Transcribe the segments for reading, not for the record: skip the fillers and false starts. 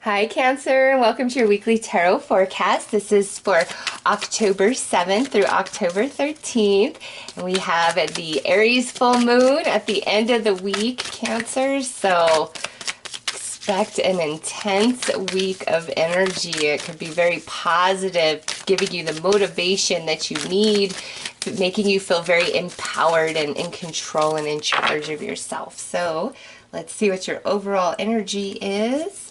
Hi Cancer, and welcome to your weekly tarot forecast. This is for October 7th through October 13th. And we have the Aries full moon at the end of the week, Cancer. So expect an intense week of energy. It could be very positive, giving you the motivation that you need, making you feel very empowered and in control and in charge of yourself. So let's see what your overall energy is.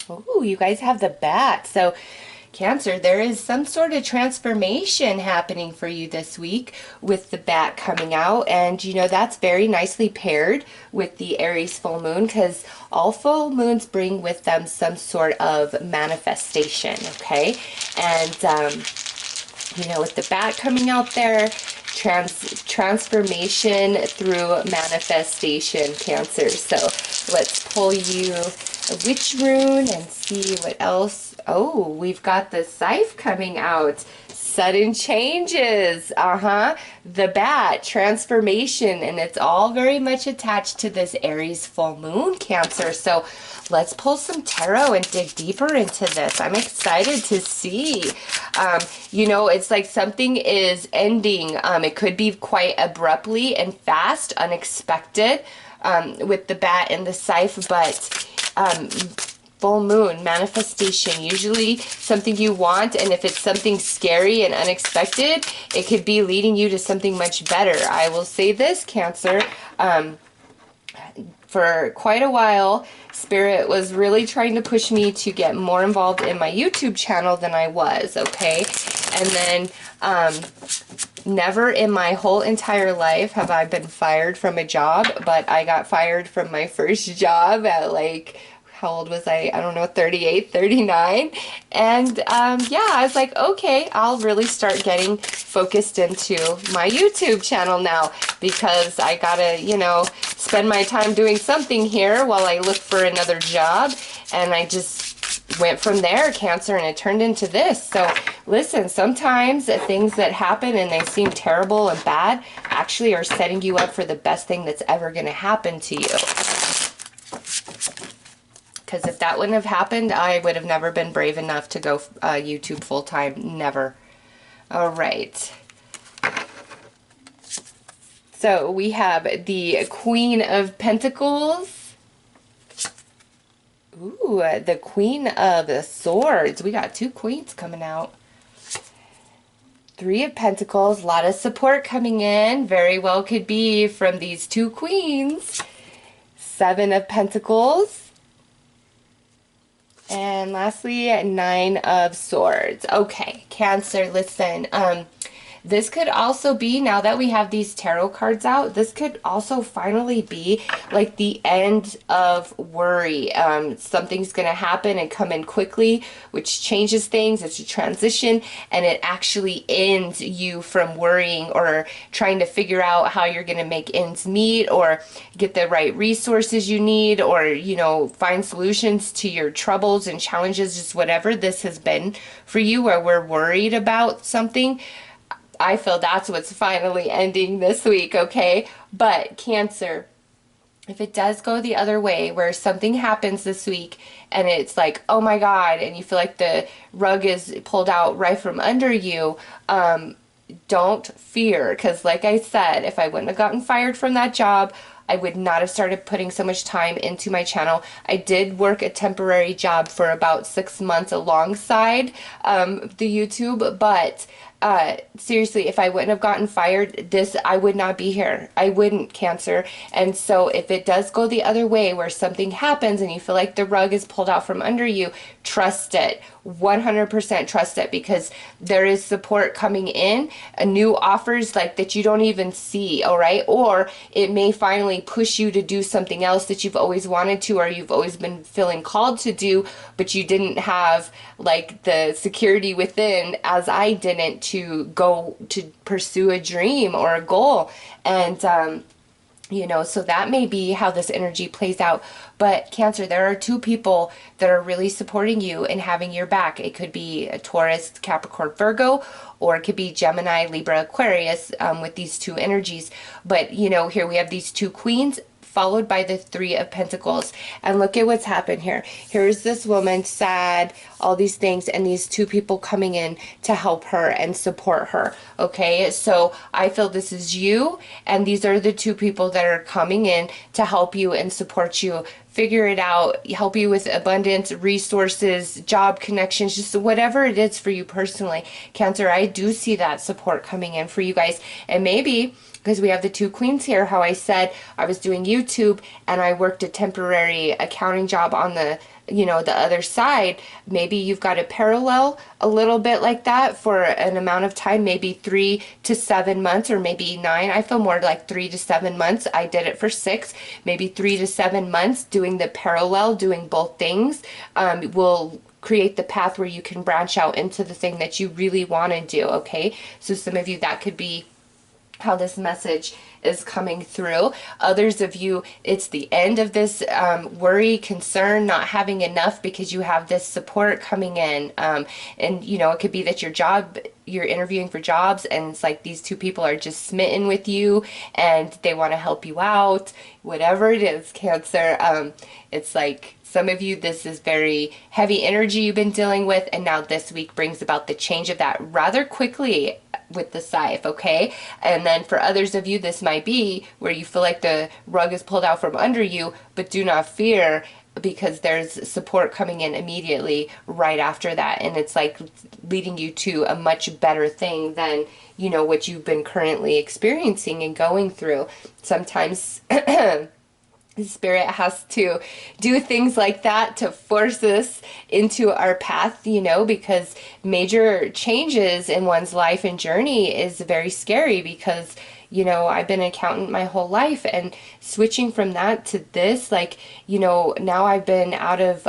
Oh, you guys have the bat. So, Cancer, there is some sort of transformation happening for you this week with the bat coming out. And, you know, that's very nicely paired with the Aries full moon because all full moons bring with them some sort of manifestation, okay? And, you know, with the bat coming out there, transformation through manifestation, Cancer. So, let's pull you a witch rune and see what else. Oh, we've got the scythe coming out. Sudden changes. The bat, transformation, and it's all very much attached to this Aries full moon, Cancer. So let's pull some tarot and dig deeper into this. I'm excited to see. You know, it's like something is ending. It could be quite abruptly and fast, unexpected, with the bat and the scythe, but full moon, manifestation, usually something you want, and if it's something scary and unexpected, it could be leading you to something much better. I will say this, Cancer, for quite a while, Spirit was really trying to push me to get more involved in my YouTube channel than I was, okay? And then, never in my whole entire life have I been fired from a job, but I got fired from my first job at like, how old was I? I don't know, 38, 39. And yeah, I was like, okay, I'll really start getting focused into my YouTube channel now because I gotta, you know, spend my time doing something here while I look for another job. And I just went from there, Cancer, and it turned into this. So listen, sometimes things that happen and they seem terrible and bad actually are setting you up for the best thing that's ever going to happen to you. Because if that wouldn't have happened, I would have never been brave enough to go YouTube full-time. Never. All right. So we have the Queen of Pentacles. Ooh, the Queen of Swords. We got two queens coming out. Three of Pentacles. A lot of support coming in. Very well could be from these two queens. Seven of Pentacles. And lastly, Nine of Swords. Okay, Cancer, listen. This could also be, now that we have these tarot cards out, this could also finally be like the end of worry. Something's going to happen and come in quickly, which changes things. It's a transition, and it actually ends you from worrying or trying to figure out how you're going to make ends meet or get the right resources you need or, you know, find solutions to your troubles and challenges, just whatever this has been for you where we're worried about something. I feel that's what's finally ending this week, okay? But Cancer, if it does go the other way where something happens this week and it's like, oh my God, and you feel like the rug is pulled out right from under you, don't fear. Because like I said, if I wouldn't have gotten fired from that job, I would not have started putting so much time into my channel. I did work a temporary job for about 6 months alongside the YouTube, but seriously, if I wouldn't have gotten fired, I would not be here. I wouldn't, Cancer. And so if it does go the other way where something happens and you feel like the rug is pulled out from under you, trust it. 100% trust it, because there is support coming in, new offers like that you don't even see, all right? Or it may finally push you to do something else that you've always wanted to or you've always been feeling called to do, but you didn't have like the security within, as I didn't, to go to pursue a dream or a goal. And you know, so that may be how this energy plays out. But Cancer, there are two people that are really supporting you and having your back. It could be a Taurus, Capricorn, Virgo, or it could be Gemini, Libra, Aquarius with these two energies. But, you know, here we have these two queens followed by the Three of Pentacles. And look at what's happened here. Here's this woman, sad, all these things, and these two people coming in to help her and support her. Okay, so I feel this is you, and these are the two people that are coming in to help you and support you, figure it out, help you with abundance, resources, job connections, just whatever it is for you personally. Cancer, I do see that support coming in for you guys. And maybe because we have the two queens here, how I said I was doing YouTube and I worked a temporary accounting job on the, you know, the other side. Maybe you've got a parallel a little bit like that for an amount of time, maybe 3 to 7 months, or maybe 9. I feel more like 3 to 7 months. I did it for 6, maybe 3 to 7 months doing the parallel, doing both things will create the path where you can branch out into the thing that you really want to do. Okay, so some of you, that could be how this message is coming through. Others of you, it's the end of this worry, concern, not having enough because you have this support coming in. And, you know, it could be that you're interviewing for jobs and it's like these two people are just smitten with you and they want to help you out. Whatever it is, Cancer, it's like some of you, this is very heavy energy you've been dealing with, and now this week brings about the change of that rather quickly with the scythe, okay? And then for others of you, this might be where you feel like the rug is pulled out from under you, but do not fear, because there's support coming in immediately right after that, and it's like leading you to a much better thing than, you know, what you've been currently experiencing and going through. Sometimes Spirit has to do things like that to force us into our path, you know, because major changes in one's life and journey is very scary because, you know, I've been an accountant my whole life, and switching from that to this, like, you know, now I've been out of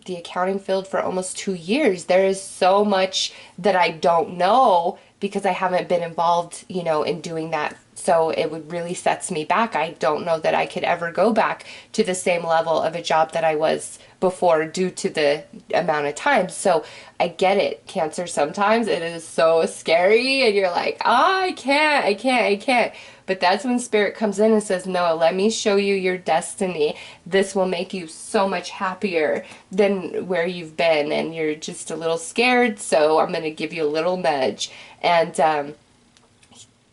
the accounting field for almost 2 years. There is so much that I don't know because I haven't been involved, you know, in doing that. So it would really sets me back. I don't know that I could ever go back to the same level of a job that I was before due to the amount of time. So I get it, Cancer. Sometimes it is so scary and you're like, oh, I can't. But that's when Spirit comes in and says, no, let me show you your destiny. This will make you so much happier than where you've been, and you're just a little scared, so I'm going to give you a little nudge. And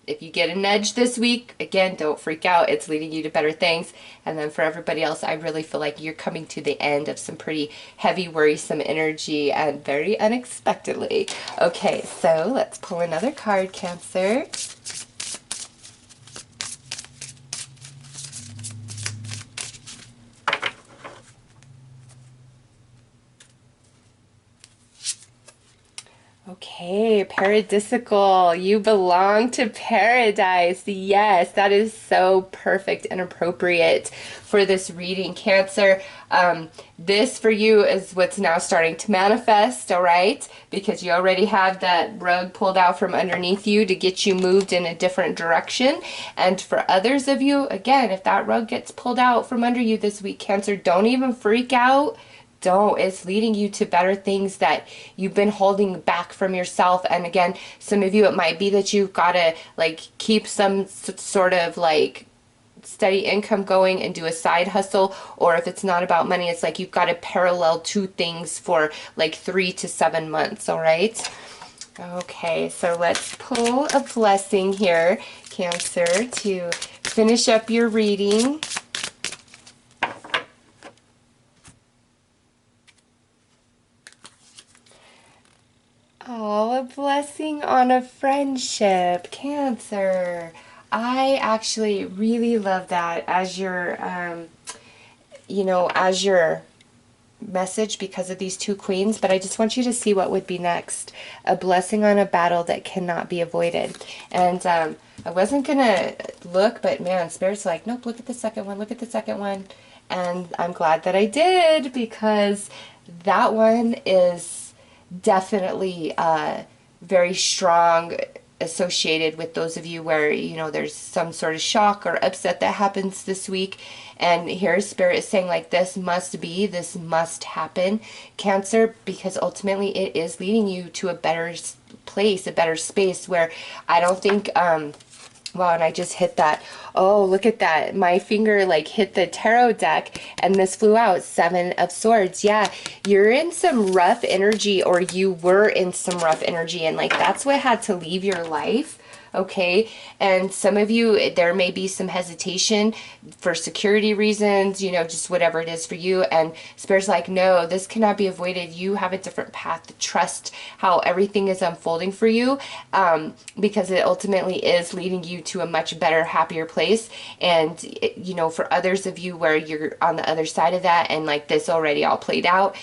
if you get a nudge this week, again, don't freak out. It's leading you to better things. And then for everybody else, I really feel like you're coming to the end of some pretty heavy, worrisome energy, and very unexpectedly. Okay, so let's pull another card, Cancer. Okay, paradisical. You belong to paradise. Yes, that is so perfect and appropriate for this reading, Cancer. This for you is what's now starting to manifest, all right? Because you already have that rug pulled out from underneath you to get you moved in a different direction. And for others of you, again, if that rug gets pulled out from under you this week, Cancer, don't even freak out. Don't. It's leading you to better things that you've been holding back from yourself. And again, some of you, it might be that you've got to like keep some sort of like steady income going and do a side hustle. Or if it's not about money, it's like you've got to parallel two things for like 3 to 7 months. All right. Okay, so let's pull a blessing here, Cancer, to finish up your reading. Oh, a blessing on a friendship, Cancer. I actually really love that as your, you know, as your message because of these two queens, but I just want you to see what would be next. A blessing on a battle that cannot be avoided. And I wasn't going to look, but man, Spirit's like, nope, look at the second one, look at the second one. And I'm glad that I did, because that one is definitely very strong, associated with those of you where, you know, there's some sort of shock or upset that happens this week. And here Spirit is saying like, this must be, this must happen, Cancer, because ultimately it is leading you to a better place, a better space where I don't think Wow, and I just hit that. Oh, look at that. My finger like hit the tarot deck and this flew out. 7 of Swords. Yeah, you're in some rough energy, or you were in some rough energy, and like that's what had to leave your life. Okay, and some of you, there may be some hesitation for security reasons, you know, just whatever it is for you. And Spirit's like, no, this cannot be avoided. You have a different path to trust how everything is unfolding for you, because it ultimately is leading you to a much better, happier place. And, you know, for others of you where you're on the other side of that and like this already all played out,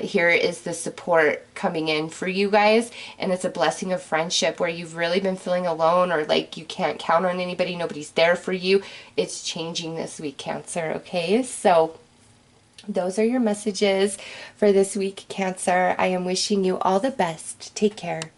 here is the support coming in for you guys. And it's a blessing of friendship where you've really been feeling alone, or like you can't count on anybody, nobody's there for you. It's changing this week, Cancer. Okay, so those are your messages for this week, Cancer. I am wishing you all the best. Take care.